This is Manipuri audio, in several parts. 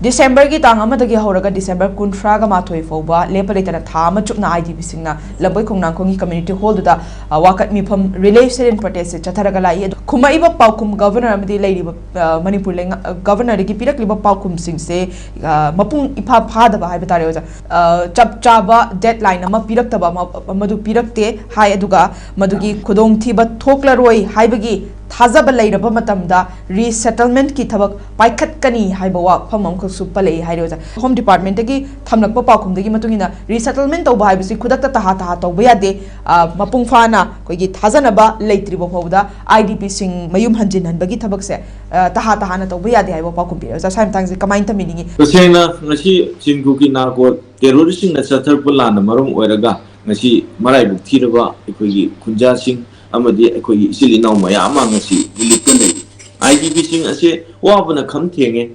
December ki tang amadagi horaga December kunthraga mathoi foba lepaleta tha ama chupna IDP singna laboi khongnang khongi community hall da wakat mi pham relation in protest chatharaga lai khumai ba paukum governor amadi leiri manipur lenga governor ki pirak liba paukum sing se mapung ipa phada ba haiba tare oja chap chaba deadline ama pirak taba madu pirakte hai aduga madugi khodong thiba thokla roi haibagi थाजब लेरब मतमदा रीसेटलमेंट की थबक पाइखत कनी हाइबा वाफम अमख सुपले हाइरोजा होम डिपार्टमेंट की थमलक पाखुम दगी मतुंगिना रीसेटलमेंट तौबा हाइबसी खुदक तहा तहा तौबा यादे मपुंग फाना कोइगी थाजनबा लेत्रिबो फौदा आईडीपी सिंग मयुम हंजिन हनबगी थबक से तहा तहा न तौबा यादे हाइबा पाखुम पिरोजा साइम तांग से कमाइन तमिनिंगी तसेंगना ngasi चिंगु की नारको टेररिस्ट न सथर पुलान मरम ओइरगा ngasi मराइबु थिरबा एकोगी खुंजा Singh amadi ekoi isili naw maya ama ngasi dilipkan nei IDP sing ase wabana kham thenge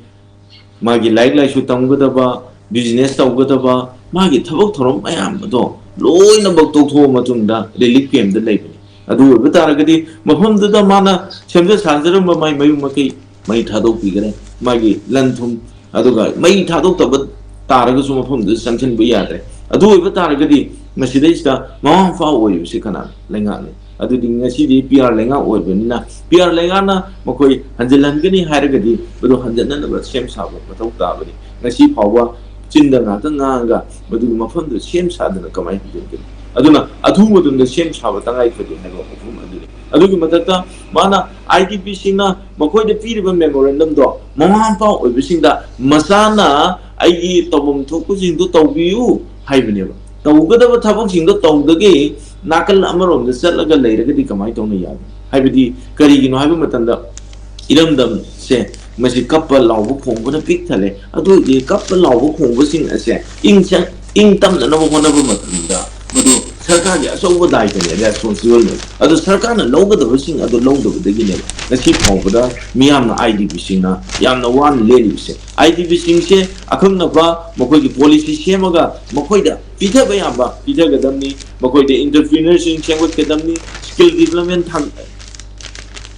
magi like shu tamgadaba business tawgadaba magi thabak thorom mayam do loina bak tokho matungda relief camp da leibani adu betaragadi mafam da mana semja sanjaram mai mayu makai mai thadok pigare magi lanthum aduga mai thadok tab taraga su mafam da sanction bu yadre adu betaragadi masidais mawam fa oyu sikana lenga adu dinga sidi PR lenga oibena PR lenga na makoi hanjalan gani hairagadi bado hanjana na sem sabo batau tabani ngasi phawa chinda nga ta nga ga badu mafam do sem sadana kamai hijin aduna adhu modun da sem sabo tangai khodi na go phum adu gi matata mana IDP singna makoi de piriba memorandum do mamam pa oibisingda masana aigi tobum thoku sing do tawbiu haibane tawgadaba thabak sing do tawdagi nakal amarom da salaga leiragadi kamai tawna yad haibadi karigino haiba matanda iramdam se masi couple lawu khongbu na pik thale adu ye couple lawu khongbu sing ase ing tam na no hona bu matanda madu sarkar ya so bu dai ne ya responsible ne adu sarkar na loga da sing adu loga da gi ne nasi phongbu da miyam na IDP sing na yam na wan leli se IDP sing se akham na ba makoi gi policy semaga makoi da pita bayamba pita gadamni makoi de entrepreneurship chengot gadamni skill development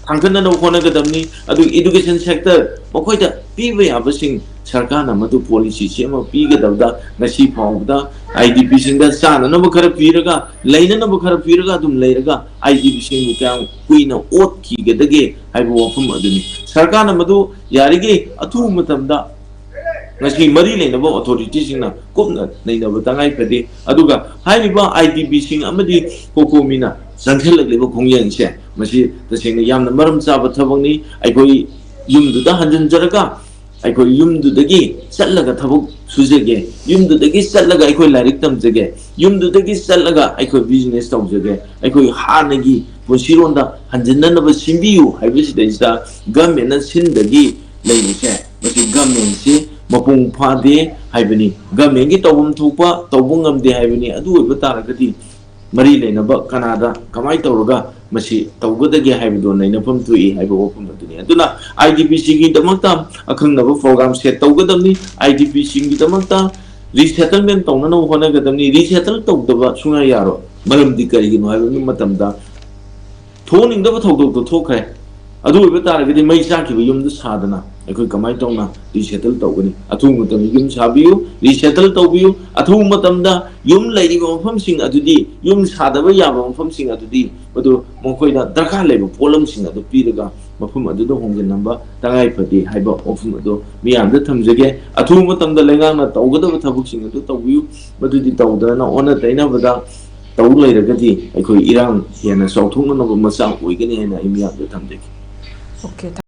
thangkana no khona gadamni adu education sector makoi da pi bayamba sing sarkar na madu policy sema pi gadawda ngasi phawda IDP sing da sana no khara piraga leina no khara piraga dum leiraga IDP sing mu kyang kuina ot ki gadage haibo wafum aduni sarkar na madu yarige athu matamda ngasi mari leina bo authority sing na kopna leina bo tangai pade aduga hairiba IDP sing amadi kokomina santhel lebo khongyen se masi taseng yamna maram chaba thabangni aikoi yumdu da hanjan jaraga aikoi yumdu dagi challaga thabuk sujege yumdu dagi challaga aikoi larik tamjege yumdu dagi challaga aikoi business tawjege aikoi hanagi bosironda hanjanna na simbiyu haibisi daisa government na sindagi leise masi government se mapung phade haibani government gi tawum thupa tawbungam de haibani adu betaragadi mari leina ba kanada kamai tawraga masi tawgadage haibido naina pham tui haibo pham aduni aduna IDP gi damakta akhangna ba program set tawgadamni IDP gi damakta resettlement tawna no hona gadamni resettle tawdaba sunga yaro maram di kari gi no haibo matamda thoning da ba thawdok to thokre adu betaragadi mai saki bi yum da sadana akoi kamai tawna resettle tawgani athu matam yum sabiyu resettle tawbiyu athu matamda yum leiri ba pham sing adudi yum sadaba ya ba pham sing adudi badu mokoi da darkha leba polam sing adu piraga mafum adu do honggen namba tangai phati haiba ofum adu miyam da thamjage athu matamda lengang na tawgada ba thabuk sing adu tawbiyu badu di tawda na ona taina bada taw leiragadi akoi irang hena sauthung na ba masang oigani na imiyam da thamjage okay